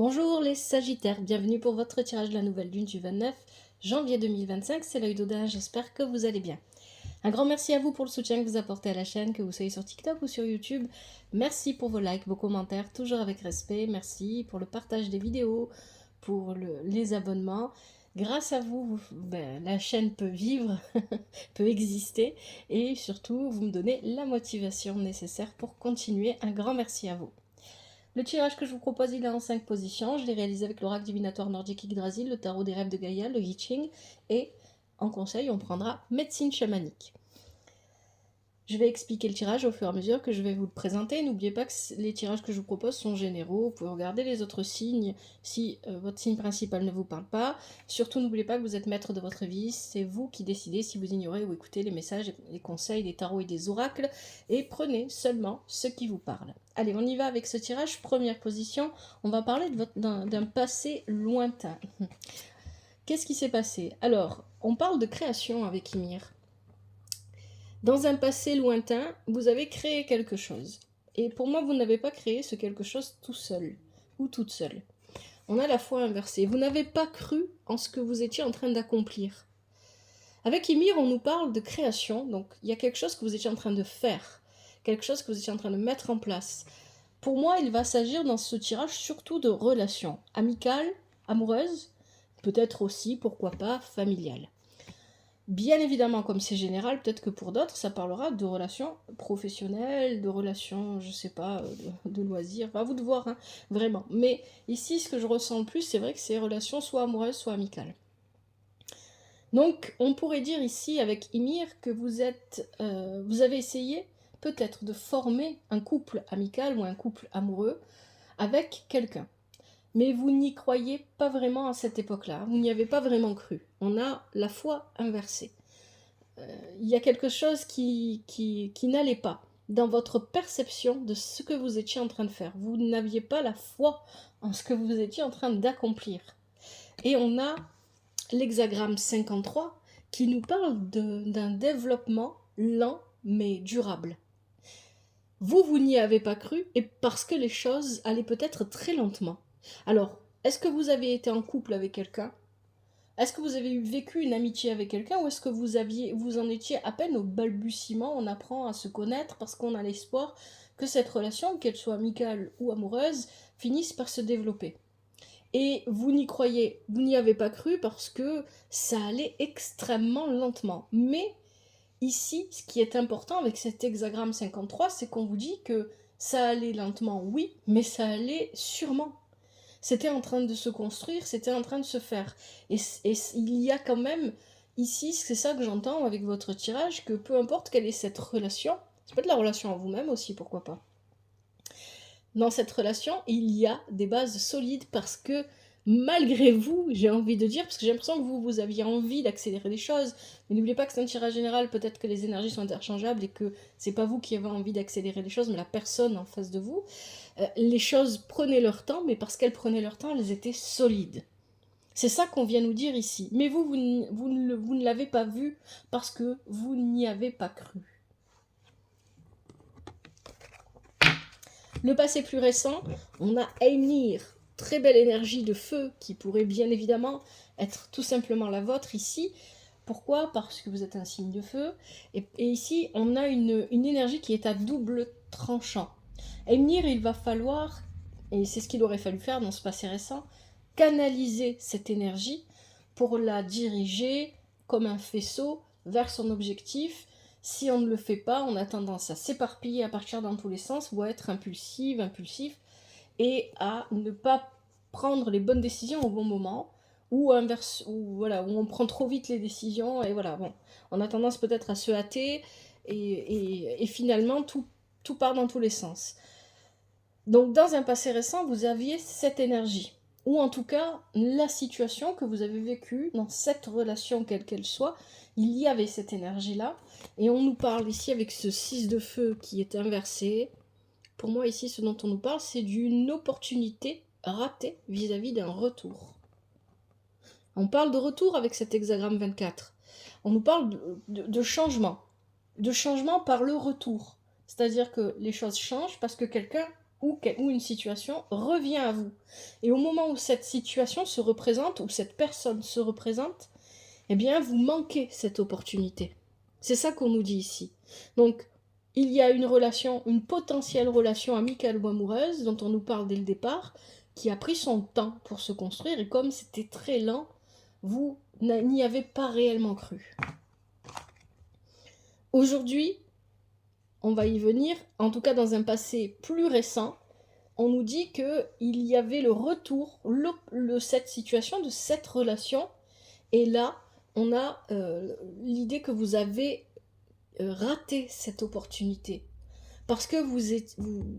Bonjour les Sagittaires, bienvenue pour votre tirage de la nouvelle lune du 29 janvier 2025, c'est l'œil d'Odin, j'espère que vous allez bien. Un grand merci à vous pour le soutien que vous apportez à la chaîne, que vous soyez sur TikTok ou sur YouTube. Merci pour vos likes, vos commentaires, toujours avec respect. Merci pour le partage des vidéos, pour les abonnements. Grâce à vous, la chaîne peut vivre, peut exister et surtout vous me donnez la motivation nécessaire pour continuer. Un grand merci à vous. Le tirage que je vous propose, il est en 5 positions. Je l'ai réalisé avec l'oracle divinatoire nordique Yggdrasil, le tarot des rêves de Gaïa, le I Ching, et en conseil, on prendra médecine chamanique. Je vais expliquer le tirage au fur et à mesure que je vais vous le présenter. N'oubliez pas que les tirages que je vous propose sont généraux. Vous pouvez regarder les autres signes si votre signe principal ne vous parle pas. Surtout, n'oubliez pas que vous êtes maître de votre vie. C'est vous qui décidez si vous ignorez ou écoutez les messages, les conseils des tarots et des oracles. Et prenez seulement ce qui vous parle. Allez, on y va avec ce tirage. Première position, on va parler d'un passé lointain. Qu'est-ce qui s'est passé? Alors, on parle de création avec Ymir. Dans un passé lointain, vous avez créé quelque chose. Et pour moi, vous n'avez pas créé ce quelque chose tout seul ou toute seule. On a la foi inversée. Vous n'avez pas cru en ce que vous étiez en train d'accomplir. Avec Ymir, on nous parle de création. Donc, il y a quelque chose que vous étiez en train de faire. Quelque chose que vous étiez en train de mettre en place. Pour moi, il va s'agir dans ce tirage surtout de relations amicales, amoureuses, peut-être aussi, pourquoi pas, familiales. Bien évidemment, comme c'est général, peut-être que pour d'autres, ça parlera de relations professionnelles, de relations, je sais pas, de loisirs, à vous de voir, hein, vraiment. Mais ici, ce que je ressens le plus, c'est vrai que c'est relations soit amoureuses, soit amicales. Donc, on pourrait dire ici, avec Ymir, que vous avez essayé peut-être de former un couple amical ou un couple amoureux avec quelqu'un. Mais vous n'y croyez pas vraiment à cette époque-là, vous n'y avez pas vraiment cru. On a la foi inversée. Il y a quelque chose qui n'allait pas dans votre perception de ce que vous étiez en train de faire. Vous n'aviez pas la foi en ce que vous étiez en train d'accomplir. Et on a l'hexagramme 53 qui nous parle d'un développement lent mais durable. Vous n'y avez pas cru, et parce que les choses allaient peut-être très lentement. Alors, est-ce que vous avez été en couple avec quelqu'un? Est-ce que vous avez vécu une amitié avec quelqu'un, ou est-ce que vous en étiez à peine au balbutiement? On apprend à se connaître parce qu'on a l'espoir que cette relation, qu'elle soit amicale ou amoureuse, finisse par se développer. Et vous n'y avez pas cru parce que ça allait extrêmement lentement. Mais ici, ce qui est important avec cet hexagramme 53, c'est qu'on vous dit que ça allait lentement, oui, mais ça allait sûrement. C'était en train de se construire, c'était en train de se faire. Et il y a quand même, ici, c'est ça que j'entends avec votre tirage, que peu importe quelle est cette relation, ça peut être la relation à vous-même aussi, pourquoi pas. Dans cette relation, il y a des bases solides parce que malgré vous, j'ai envie de dire, parce que j'ai l'impression que vous aviez envie d'accélérer les choses, mais n'oubliez pas que c'est un tirage général, peut-être que les énergies sont interchangeables et que c'est pas vous qui avez envie d'accélérer les choses, mais la personne en face de vous. Les choses prenaient leur temps, mais parce qu'elles prenaient leur temps, elles étaient solides. C'est ça qu'on vient nous dire ici. Mais vous ne l'avez pas vu parce que vous n'y avez pas cru. Le passé plus récent, on a Ymir, très belle énergie de feu qui pourrait bien évidemment être tout simplement la vôtre ici. Pourquoi? Parce que vous êtes un signe de feu. Et ici, on a une énergie qui est à double tranchant. Ymir, il va falloir, et c'est ce qu'il aurait fallu faire dans ce passé récent, canaliser cette énergie pour la diriger comme un faisceau vers son objectif. Si on ne le fait pas, on a tendance à s'éparpiller, à partir dans tous les sens, ou à être impulsif, et à ne pas prendre les bonnes décisions au bon moment, ou inverse, où on prend trop vite les décisions, et voilà, bon, on a tendance peut-être à se hâter, et finalement tout part dans tous les sens. Donc dans un passé récent, vous aviez cette énergie, ou en tout cas la situation que vous avez vécue dans cette relation quelle qu'elle soit, il y avait cette énergie-là, et on nous parle ici avec ce 6 de feu qui est inversé. Pour moi ici, ce dont on nous parle, c'est d'une opportunité ratée vis-à-vis d'un retour. On parle de retour avec cet hexagramme 24. On nous parle de changement par le retour. C'est-à-dire que les choses changent parce que quelqu'un ou une situation revient à vous. Et au moment où cette situation se représente, ou cette personne se représente, eh bien, vous manquez cette opportunité. C'est ça qu'on nous dit ici. Donc, il y a une relation, une potentielle relation amicale ou amoureuse, dont on nous parle dès le départ, qui a pris son temps pour se construire, et comme c'était très lent, vous n'y avez pas réellement cru. Aujourd'hui, on va y venir, en tout cas dans un passé plus récent, on nous dit qu'il y avait le retour, cette situation de cette relation, et là, on a l'idée que vous avez raté cette opportunité. Parce que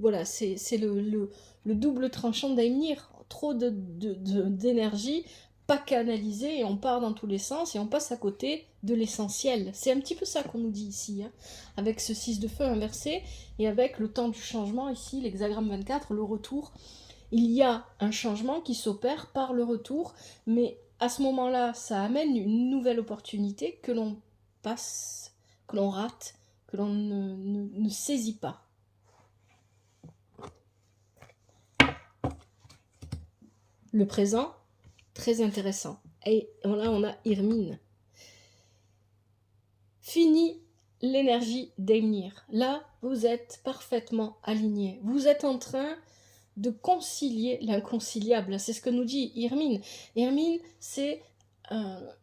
voilà, c'est le double tranchant d'Aimnir. Trop d'énergie, pas canalisée, et on part dans tous les sens, et on passe à côté de l'essentiel. C'est un petit peu ça qu'on nous dit ici, hein, avec ce 6 de feu inversé, et avec le temps du changement, ici, l'hexagramme 24, le retour. Il y a un changement qui s'opère par le retour, mais à ce moment-là, ça amène une nouvelle opportunité que l'on passe, que l'on rate, que l'on ne saisit pas. Le présent, très intéressant. Et là, on a Irmine. Fini l'énergie d'Aimnir. Là, vous êtes parfaitement aligné. Vous êtes en train de concilier l'inconciliable. C'est ce que nous dit Irmine. Irmine, c'est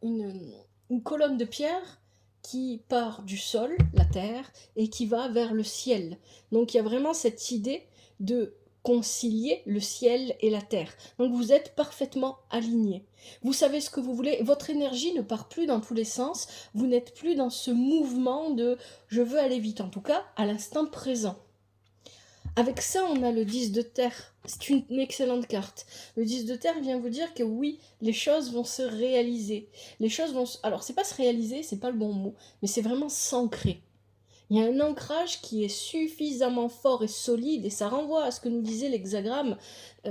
une colonne de pierre qui part du sol, la terre, et qui va vers le ciel. Donc il y a vraiment cette idée de concilier le ciel et la terre. Donc vous êtes parfaitement alignés. Vous savez ce que vous voulez. Votre énergie ne part plus dans tous les sens. Vous n'êtes plus dans ce mouvement de « je veux aller vite », en tout cas à l'instant présent. Avec ça, on a le 10 de terre. C'est une excellente carte. Le 10 de terre vient vous dire que oui, les choses vont se réaliser. Les choses vont... Alors, c'est pas se réaliser, c'est pas le bon mot, mais c'est vraiment s'ancrer. Il y a un ancrage qui est suffisamment fort et solide, et ça renvoie à ce que nous disait l'hexagramme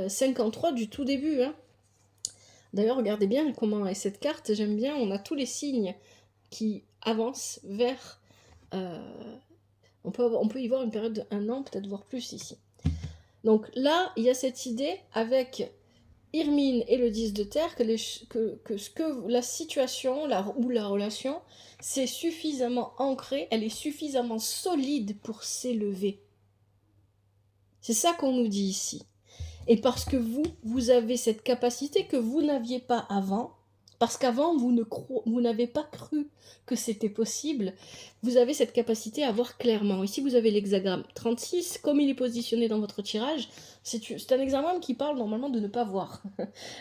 53 du tout début. Hein. D'ailleurs, regardez bien comment est cette carte. J'aime bien, on a tous les signes qui avancent vers... On peut y voir une période d'1 an, peut-être voire plus ici. Donc là, il y a cette idée avec Irmine et le 10 de terre que la situation ou la relation, c'est suffisamment ancré, elle est suffisamment solide pour s'élever. C'est ça qu'on nous dit ici. Et parce que vous avez cette capacité que vous n'aviez pas avant, parce qu'avant, vous n'avez pas cru que c'était possible, vous avez cette capacité à voir clairement. Ici, vous avez l'hexagramme 36, comme il est positionné dans votre tirage, c'est un hexagramme qui parle normalement de ne pas voir.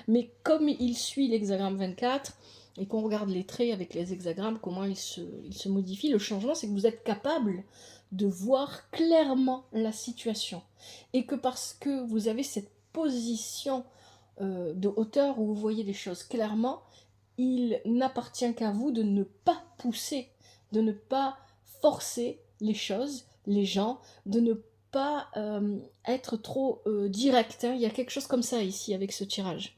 Mais comme il suit l'hexagramme 24, et qu'on regarde les traits avec les hexagrammes, comment ils se modifient, le changement, c'est que vous êtes capable de voir clairement la situation. Et que parce que vous avez cette position de hauteur où vous voyez les choses clairement, il n'appartient qu'à vous de ne pas pousser, de ne pas forcer les choses, les gens, de ne pas être trop direct. Hein. Il y a quelque chose comme ça ici avec ce tirage.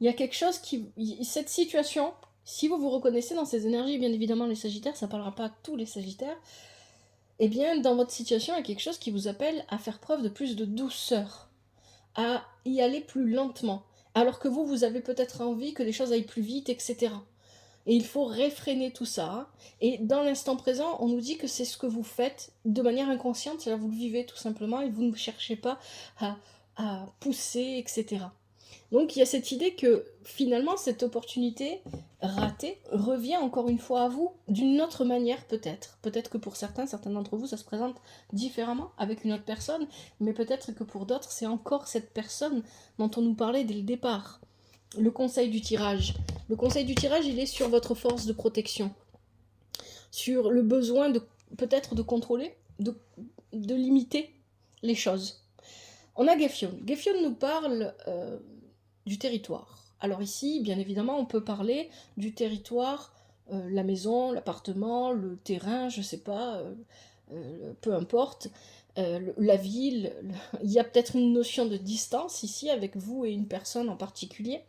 Il y a quelque chose qui... Cette situation, si vous vous reconnaissez dans ces énergies, bien évidemment les Sagittaires, ça ne parlera pas à tous les Sagittaires, eh bien dans votre situation, il y a quelque chose qui vous appelle à faire preuve de plus de douceur, à y aller plus lentement. Alors que vous avez peut-être envie que les choses aillent plus vite, etc. Et il faut réfréner tout ça. Hein. Et dans l'instant présent, on nous dit que c'est ce que vous faites de manière inconsciente, c'est-à-dire vous le vivez tout simplement, et vous ne cherchez pas à pousser, etc. Donc il y a cette idée que finalement, cette opportunité ratée revient encore une fois à vous, d'une autre manière peut-être. Peut-être que pour certains d'entre vous, ça se présente différemment avec une autre personne, mais peut-être que pour d'autres, c'est encore cette personne dont on nous parlait dès le départ. Le conseil du tirage. Le conseil du tirage, il est sur votre force de protection, sur le besoin peut-être de contrôler, de limiter les choses. On a Gefjon. Gefjon nous parle du territoire. Alors ici, bien évidemment, on peut parler du territoire, la maison, l'appartement, le terrain, je sais pas, peu importe, la ville. Il y a peut-être une notion de distance ici avec vous et une personne en particulier.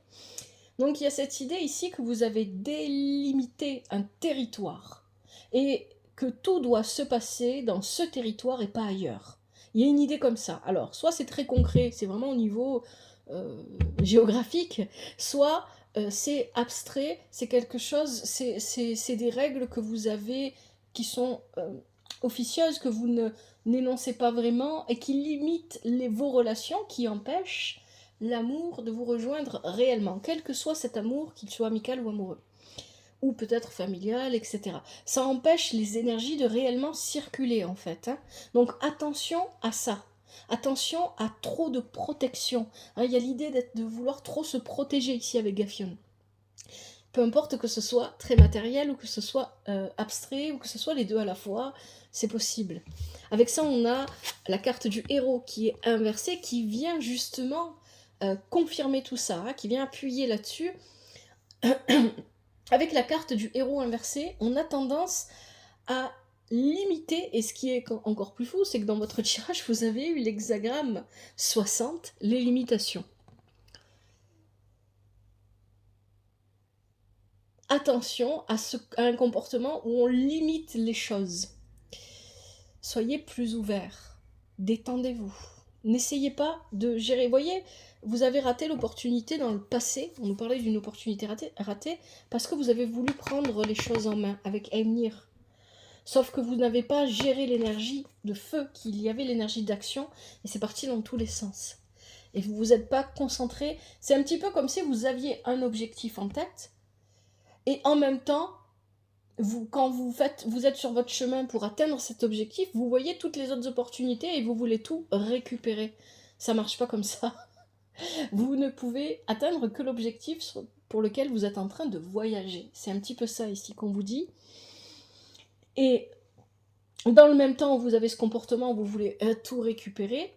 Donc il y a cette idée ici que vous avez délimité un territoire et que tout doit se passer dans ce territoire et pas ailleurs. Il y a une idée comme ça. Alors, soit c'est très concret, c'est vraiment au niveau géographique, soit c'est abstrait, c'est quelque chose, c'est des règles que vous avez qui sont officieuses, que vous n'énoncez pas vraiment et qui limitent vos relations, qui empêchent l'amour de vous rejoindre réellement, quel que soit cet amour, qu'il soit amical ou amoureux, ou peut-être familial, etc. Ça empêche les énergies de réellement circuler, en fait. Hein. Donc attention à ça. Attention à trop de protection. Hein, il y a l'idée de vouloir trop se protéger ici avec Gaffion. Peu importe que ce soit très matériel ou que ce soit abstrait ou que ce soit les deux à la fois, c'est possible. Avec ça, on a la carte du héros qui est inversée, qui vient justement confirmer tout ça, hein, qui vient appuyer là-dessus. Avec la carte du héros inversé, on a tendance à limiter, et ce qui est encore plus fou, c'est que dans votre tirage, vous avez eu l'hexagramme 60, les limitations. Attention à un comportement où on limite les choses. Soyez plus ouverts, détendez-vous. N'essayez pas de gérer. Vous voyez, vous avez raté l'opportunité dans le passé, on nous parlait d'une opportunité ratée, parce que vous avez voulu prendre les choses en main avec Aimnir. Sauf que vous n'avez pas géré l'énergie de feu, qu'il y avait l'énergie d'action, et c'est parti dans tous les sens. Et vous vous êtes pas concentré. C'est un petit peu comme si vous aviez un objectif en tête, et en même temps, quand vous êtes sur votre chemin pour atteindre cet objectif, vous voyez toutes les autres opportunités et vous voulez tout récupérer. Ça marche pas comme ça. Vous ne pouvez atteindre que l'objectif pour lequel vous êtes en train de voyager. C'est un petit peu ça ici qu'on vous dit. Et dans le même temps où vous avez ce comportement où vous voulez tout récupérer,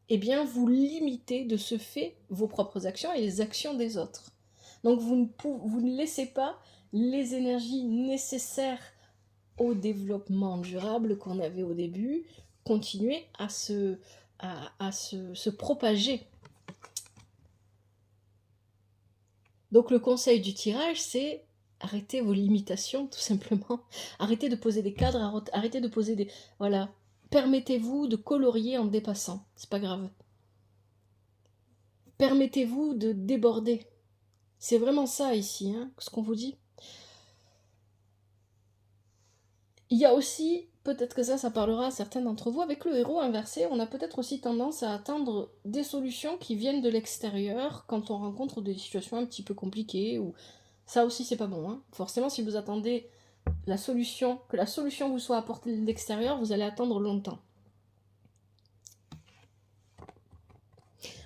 eh bien vous limitez de ce fait vos propres actions et les actions des autres. Donc vous ne laissez pas les énergies nécessaires au développement durable qu'on avait au début continuer à se propager. Donc le conseil du tirage, c'est arrêtez vos limitations, tout simplement. Arrêtez de poser des cadres, arrêtez de poser des... Voilà. Permettez-vous de colorier en dépassant. C'est pas grave. Permettez-vous de déborder. C'est vraiment ça ici, hein, ce qu'on vous dit. Il y a aussi, peut-être que ça parlera à certains d'entre vous, avec le héros inversé, on a peut-être aussi tendance à attendre des solutions qui viennent de l'extérieur quand on rencontre des situations un petit peu compliquées, ou ça aussi c'est pas bon. Hein. Forcément, si vous attendez que la solution vous soit apportée de l'extérieur, vous allez attendre longtemps.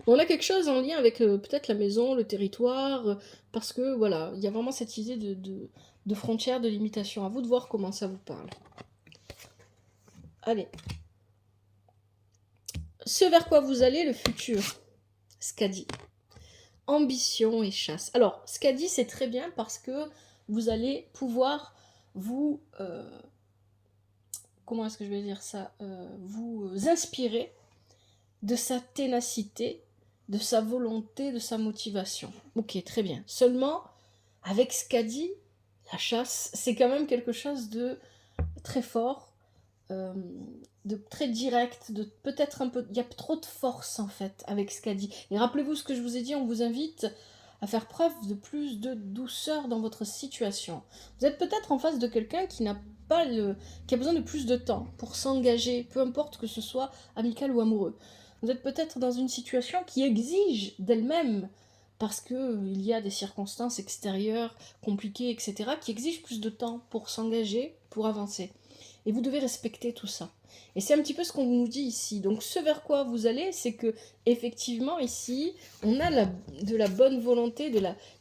On a quelque chose en lien avec peut-être la maison, le territoire, parce que voilà, il y a vraiment cette idée de frontières, de limitation. À vous de voir comment ça vous parle. Allez. Ce vers quoi vous allez, le futur. Skadi. Ambition et chasse. Alors, Skadi, c'est très bien parce que vous allez pouvoir vous... comment est-ce que je vais dire ça vous inspirer de sa ténacité, de sa volonté, de sa motivation. Ok, très bien. Seulement, avec Skadi, la chasse, c'est quand même quelque chose de très fort, de très direct, de peut-être un peu... Il y a trop de force, en fait, avec Skadi. Et rappelez-vous ce que je vous ai dit, on vous invite à faire preuve de plus de douceur dans votre situation. Vous êtes peut-être en face de quelqu'un qui n'a pas qui a besoin de plus de temps pour s'engager, peu importe que ce soit amical ou amoureux. Vous êtes peut-être dans une situation qui exige d'elle-même, parce qu'il y a des circonstances extérieures compliquées, etc., qui exigent plus de temps pour s'engager, pour avancer. Et vous devez respecter tout ça. Et c'est un petit peu ce qu'on nous dit ici. Donc ce vers quoi vous allez, c'est que effectivement ici, on a de la bonne volonté,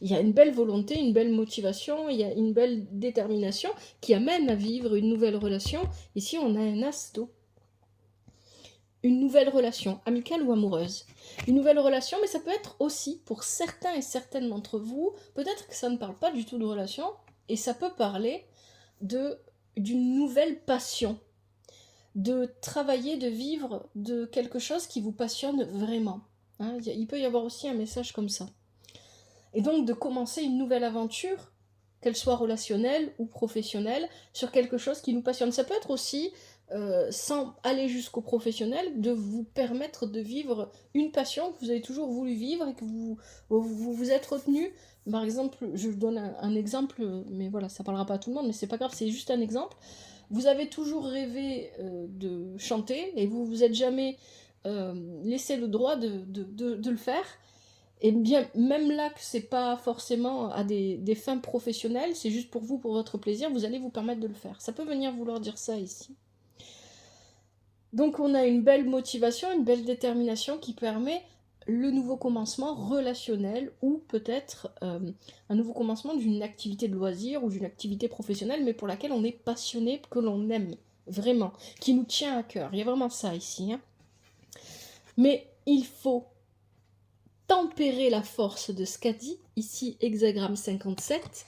il y a une belle volonté, une belle motivation, il y a une belle détermination qui amène à vivre une nouvelle relation. Ici, on a un as d'eau. Une nouvelle relation, amicale ou amoureuse. Une nouvelle relation, mais ça peut être aussi, pour certains et certaines d'entre vous, peut-être que ça ne parle pas du tout de relation, et ça peut parler d'une nouvelle passion, de travailler, de vivre de quelque chose qui vous passionne vraiment. Hein, il peut y avoir aussi un message comme ça. Et donc de commencer une nouvelle aventure, qu'elle soit relationnelle ou professionnelle, sur quelque chose qui nous passionne. Ça peut être aussi sans aller jusqu'au professionnel, de vous permettre de vivre une passion que vous avez toujours voulu vivre et que vous êtes retenu. Par exemple, je donne un exemple, mais voilà, ça parlera pas à tout le monde, mais c'est pas grave, c'est juste un exemple. Vous avez toujours rêvé de chanter et vous vous êtes jamais laissé le droit de le faire. Et bien, même là, que c'est pas forcément à des fins professionnelles, c'est juste pour vous, pour votre plaisir, vous allez vous permettre de le faire. Ça peut venir vouloir dire ça ici. Donc on a une belle motivation, une belle détermination qui permet le nouveau commencement relationnel ou peut-être un nouveau commencement d'une activité de loisir ou d'une activité professionnelle, mais pour laquelle on est passionné, que l'on aime vraiment, qui nous tient à cœur. Il y a vraiment ça ici. Hein. Mais il faut tempérer la force de ce qu'a dit ici hexagramme 57,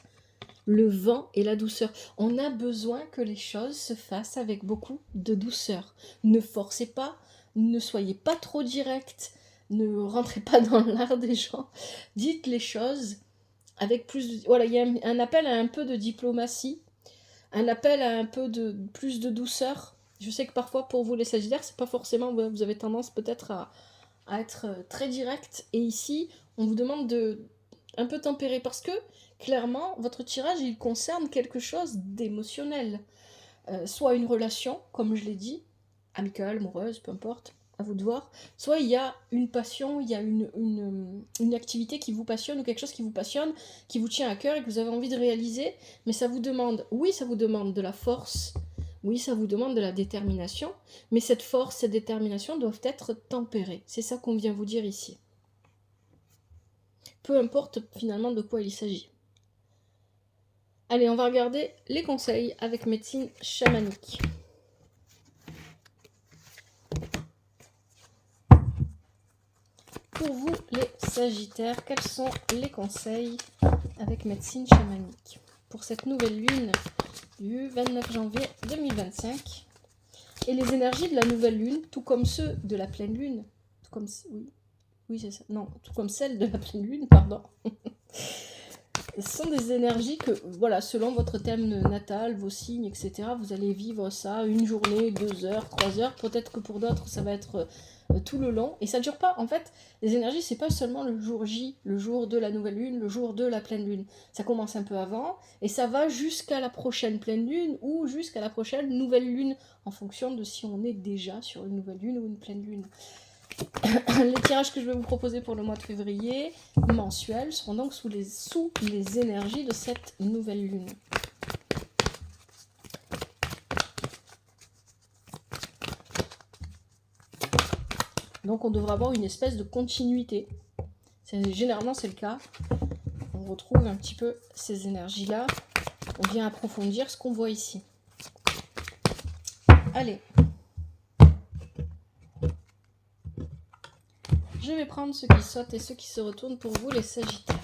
le vent et la douceur. On a besoin que les choses se fassent avec beaucoup de douceur. Ne forcez pas, ne soyez pas trop direct, ne rentrez pas dans l'art des gens. Dites les choses avec plus de... Voilà, il y a un appel à un peu de diplomatie, un appel à un peu de plus de douceur. Je sais que parfois pour vous les Sagittaires, c'est pas forcément... Vous avez tendance peut-être à être très direct. Et ici, on vous demande de un peu tempérer parce que clairement, votre tirage, il concerne quelque chose d'émotionnel. Soit une relation, comme je l'ai dit, amicale, amoureuse, peu importe, à vous de voir. Soit il y a une passion, il y a une activité qui vous passionne ou quelque chose qui vous passionne, qui vous tient à cœur et que vous avez envie de réaliser. Mais ça vous demande, oui, ça vous demande de la force, oui, ça vous demande de la détermination, mais cette force, cette détermination doivent être tempérées. C'est ça qu'on vient vous dire ici. Peu importe finalement de quoi il s'agit. Allez, on va regarder les conseils avec médecine chamanique. Pour vous, les Sagittaires, quels sont les conseils avec médecine chamanique pour cette nouvelle lune du 29 janvier 2025 et les énergies de la nouvelle lune, tout comme ceux de la pleine lune, tout comme oui c'est ça, non, tout comme celles de la pleine lune, pardon. Ce sont des énergies que, voilà, selon votre thème natal, vos signes, etc., vous allez vivre ça une journée, 2 heures, 3 heures. Peut-être que pour d'autres, ça va être tout le long. Et ça ne dure pas. En fait, les énergies, c'est pas seulement le jour J, le jour de la nouvelle lune, le jour de la pleine lune. Ça commence un peu avant et ça va jusqu'à la prochaine pleine lune ou jusqu'à la prochaine nouvelle lune, en fonction de si on est déjà sur une nouvelle lune ou une pleine lune. Les tirages que je vais vous proposer pour le mois de février mensuels seront donc sous les énergies de cette nouvelle lune. Donc on devra avoir une espèce de continuité. Généralement c'est le cas. On retrouve un petit peu ces énergies-là. On vient approfondir ce qu'on voit ici. Allez. Je vais prendre ceux qui sautent et ceux qui se retournent pour vous, les Sagittaires.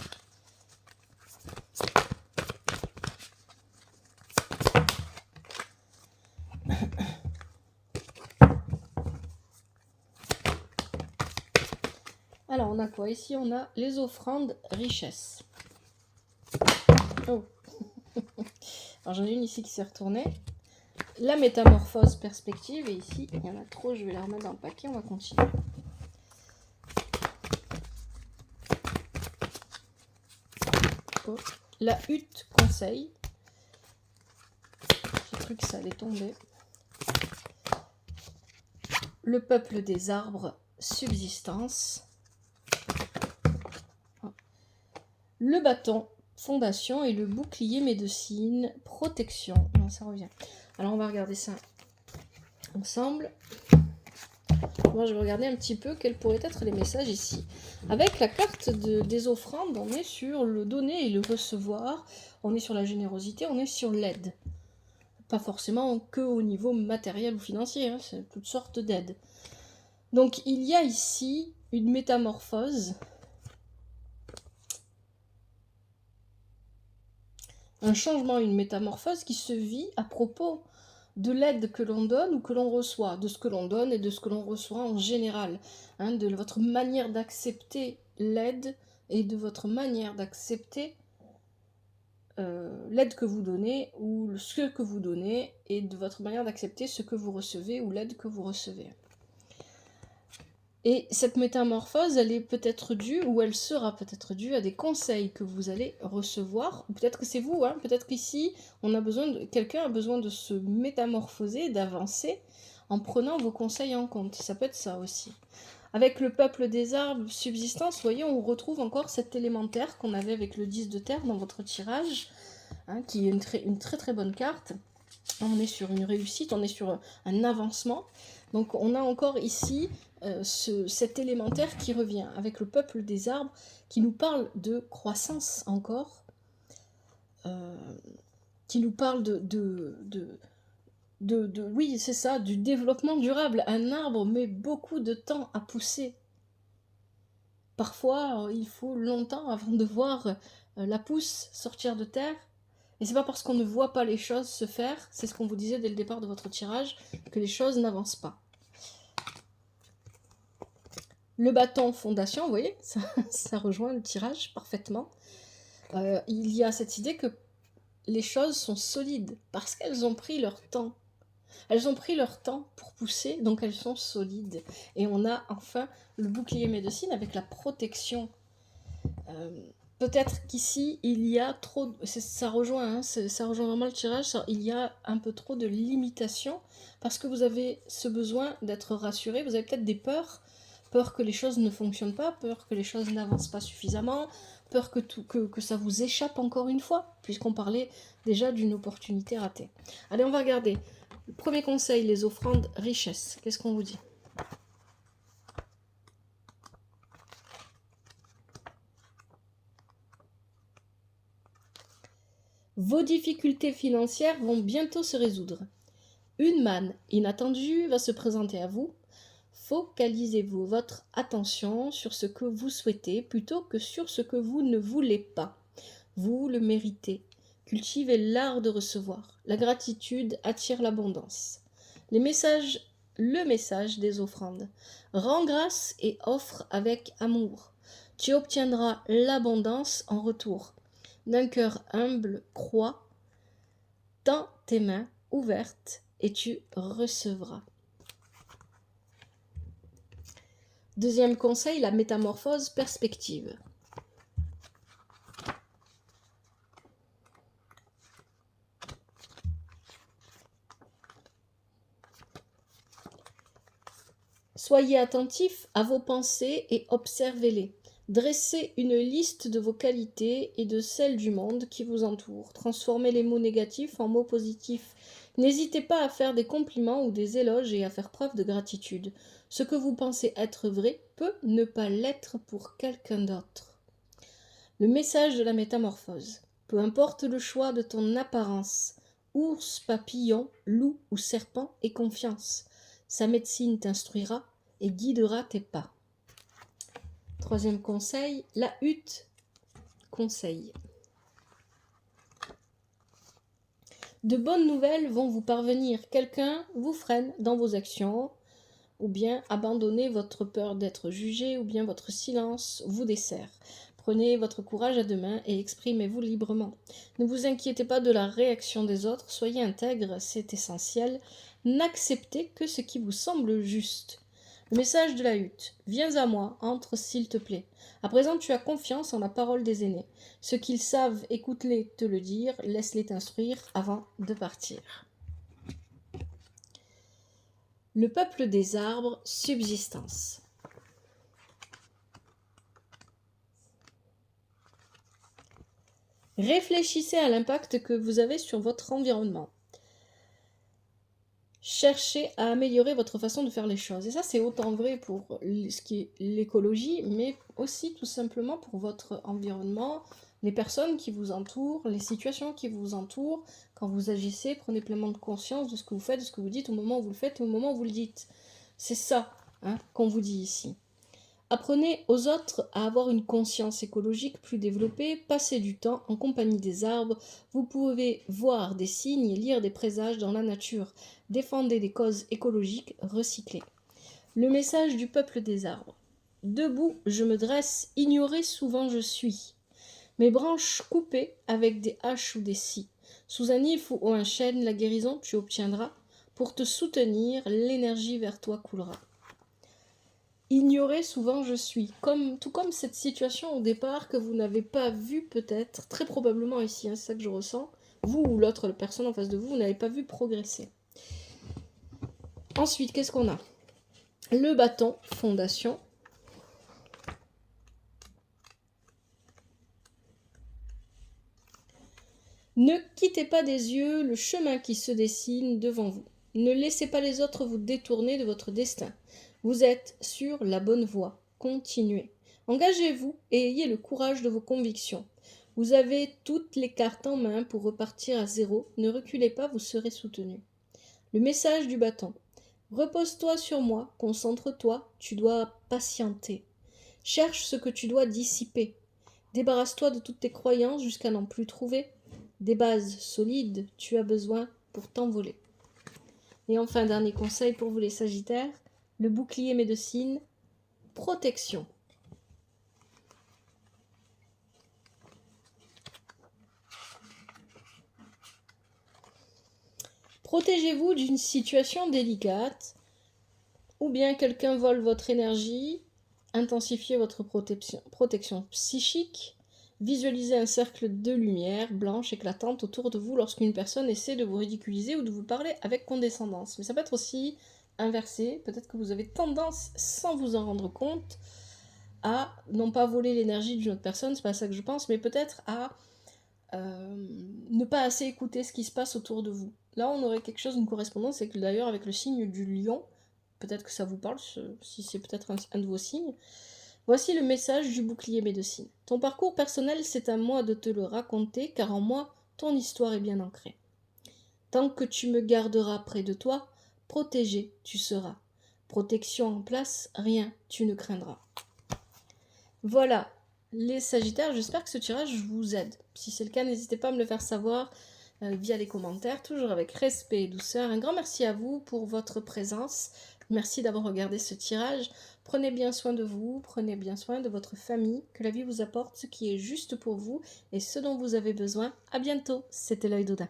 Alors, on a quoi? Ici, on a les offrandes richesse. Oh. Alors, j'en ai une ici qui s'est retournée. La métamorphose perspective. Et ici, il y en a trop, je vais la remettre dans le paquet. On va continuer. Oh. La hutte conseil. J'ai cru que ça allait tomber. Le peuple des arbres, subsistance. Le bâton, fondation, et le bouclier, médecine, protection. Non, ça revient. Alors, on va regarder ça ensemble. Moi, je vais regarder un petit peu quels pourraient être les messages ici. Avec la carte des offrandes, on est sur le donner et le recevoir. On est sur la générosité, on est sur l'aide. Pas forcément que au niveau matériel ou financier, hein, c'est toutes sortes d'aides. Donc, il y a ici une métamorphose. Un changement, une métamorphose qui se vit à propos de l'aide que l'on donne ou que l'on reçoit, de ce que l'on donne et de ce que l'on reçoit en général, hein, de votre manière d'accepter l'aide et de votre manière d'accepter l'aide que vous donnez ou ce que vous donnez et de votre manière d'accepter ce que vous recevez ou l'aide que vous recevez. Et cette métamorphose, elle est peut-être due, ou elle sera peut-être due à des conseils que vous allez recevoir, ou peut-être que c'est vous, hein, peut-être qu'ici, quelqu'un a besoin de se métamorphoser, d'avancer, en prenant vos conseils en compte. Ça peut être ça aussi. Avec le peuple des arbres, subsistance, vous voyez, on retrouve encore cet élémentaire qu'on avait avec le 10 de terre dans votre tirage, hein, qui est une très très bonne carte. On est sur une réussite, on est sur un avancement. Donc on a encore ici cet élémentaire qui revient avec le peuple des arbres, qui nous parle de croissance encore, qui nous parle oui, c'est ça, du développement durable. Un arbre met beaucoup de temps à pousser. Parfois, il faut longtemps avant de voir la pousse sortir de terre. Et c'est pas parce qu'on ne voit pas les choses se faire, c'est ce qu'on vous disait dès le départ de votre tirage, que les choses n'avancent pas. Le bâton fondation, vous voyez, ça rejoint le tirage parfaitement. Il y a cette idée que les choses sont solides, parce qu'elles ont pris leur temps. Elles ont pris leur temps pour pousser, donc elles sont solides. Et on a enfin le bouclier médecine avec la protection. Peut-être qu'ici, il y a trop... Ça rejoint vraiment le tirage. Il y a un peu trop de limitations, parce que vous avez ce besoin d'être rassuré. Vous avez peut-être des peurs. Peur que les choses ne fonctionnent pas, peur que les choses n'avancent pas suffisamment, peur que ça vous échappe encore une fois, puisqu'on parlait déjà d'une opportunité ratée. Allez, on va regarder. Le premier conseil, les offrandes richesse. Qu'est-ce qu'on vous dit ? Vos difficultés financières vont bientôt se résoudre. Une manne inattendue va se présenter à vous. Focalisez-vous votre attention sur ce que vous souhaitez plutôt que sur ce que vous ne voulez pas. Vous le méritez. Cultivez l'art de recevoir. La gratitude attire l'abondance. Le message des offrandes. Rends grâce et offre avec amour. Tu obtiendras l'abondance en retour. D'un cœur humble, crois. Tends tes mains ouvertes et tu recevras. Deuxième conseil, la métamorphose perspective. Soyez attentifs à vos pensées et observez-les. Dressez une liste de vos qualités et de celles du monde qui vous entoure. Transformez les mots négatifs en mots positifs. N'hésitez pas à faire des compliments ou des éloges et à faire preuve de gratitude. Ce que vous pensez être vrai peut ne pas l'être pour quelqu'un d'autre. Le message de la métamorphose. Peu importe le choix de ton apparence, ours, papillon, loup ou serpent, aie confiance. Sa médecine t'instruira et guidera tes pas. Troisième conseil, la hutte conseil. De bonnes nouvelles vont vous parvenir. Quelqu'un vous freine dans vos actions, ou bien abandonnez votre peur d'être jugé, ou bien votre silence vous dessert. Prenez votre courage à deux mains et exprimez-vous librement. Ne vous inquiétez pas de la réaction des autres, soyez intègre, c'est essentiel. N'acceptez que ce qui vous semble juste. Le message de la hutte. Viens à moi, entre s'il te plaît. À présent, tu as confiance en la parole des aînés. Ce qu'ils savent, écoute-les te le dire, laisse-les t'instruire avant de partir. Le peuple des arbres, subsistance. Réfléchissez à l'impact que vous avez sur votre environnement. Cherchez à améliorer votre façon de faire les choses. Et ça, c'est autant vrai pour ce qui est l'écologie, mais aussi tout simplement pour votre environnement, les personnes qui vous entourent, les situations qui vous entourent. Quand vous agissez, prenez pleinement de conscience de ce que vous faites, de ce que vous dites au moment où vous le faites et au moment où vous le dites. C'est ça qu'on vous dit ici. Apprenez aux autres à avoir une conscience écologique plus développée, passez du temps en compagnie des arbres, vous pouvez voir des signes et lire des présages dans la nature, défendez des causes écologiques recyclées. Le message du peuple des arbres. Debout, je me dresse, ignoré souvent je suis. Mes branches coupées avec des haches ou des scies. Sous un if ou un chêne, la guérison tu obtiendras. Pour te soutenir, l'énergie vers toi coulera. Ignorer souvent je suis, tout comme cette situation au départ que vous n'avez pas vue peut-être, très probablement ici, c'est ça que je ressens, vous ou l'autre personne en face de vous, vous n'avez pas vu progresser. Ensuite, qu'est-ce qu'on a? Le bâton, fondation. Ne quittez pas des yeux le chemin qui se dessine devant vous. Ne laissez pas les autres vous détourner de votre destin. Vous êtes sur la bonne voie. Continuez. Engagez-vous et ayez le courage de vos convictions. Vous avez toutes les cartes en main pour repartir à zéro. Ne reculez pas, vous serez soutenu. Le message du bâton. Repose-toi sur moi, concentre-toi, tu dois patienter. Cherche ce que tu dois dissiper. Débarrasse-toi de toutes tes croyances jusqu'à n'en plus trouver. Des bases solides, tu as besoin pour t'envoler. Et enfin, dernier conseil pour vous les Sagittaires, le bouclier médecine, protection. Protégez-vous d'une situation délicate, ou bien quelqu'un vole votre énergie, intensifiez votre protection psychique, visualisez un cercle de lumière blanche éclatante autour de vous lorsqu'une personne essaie de vous ridiculiser ou de vous parler avec condescendance. Mais ça peut être aussi inversé, peut-être que vous avez tendance, sans vous en rendre compte, à non pas voler l'énergie d'une autre personne, c'est pas ça que je pense, mais peut-être à ne pas assez écouter ce qui se passe autour de vous. Là, on aurait quelque chose, une correspondance, c'est que d'ailleurs avec le signe du lion, peut-être que ça vous parle, si c'est peut-être un de vos signes. Voici le message du bouclier médecine. Ton parcours personnel, c'est à moi de te le raconter, car en moi, ton histoire est bien ancrée. Tant que tu me garderas près de toi, protégé tu seras. Protection en place, rien tu ne craindras. Voilà, les Sagittaires, j'espère que ce tirage vous aide. Si c'est le cas, n'hésitez pas à me le faire savoir via les commentaires, toujours avec respect et douceur. Un grand merci à vous pour votre présence. Merci d'avoir regardé ce tirage. Prenez bien soin de vous, prenez bien soin de votre famille, que la vie vous apporte ce qui est juste pour vous et ce dont vous avez besoin. À bientôt, c'était l'œil d'Odin.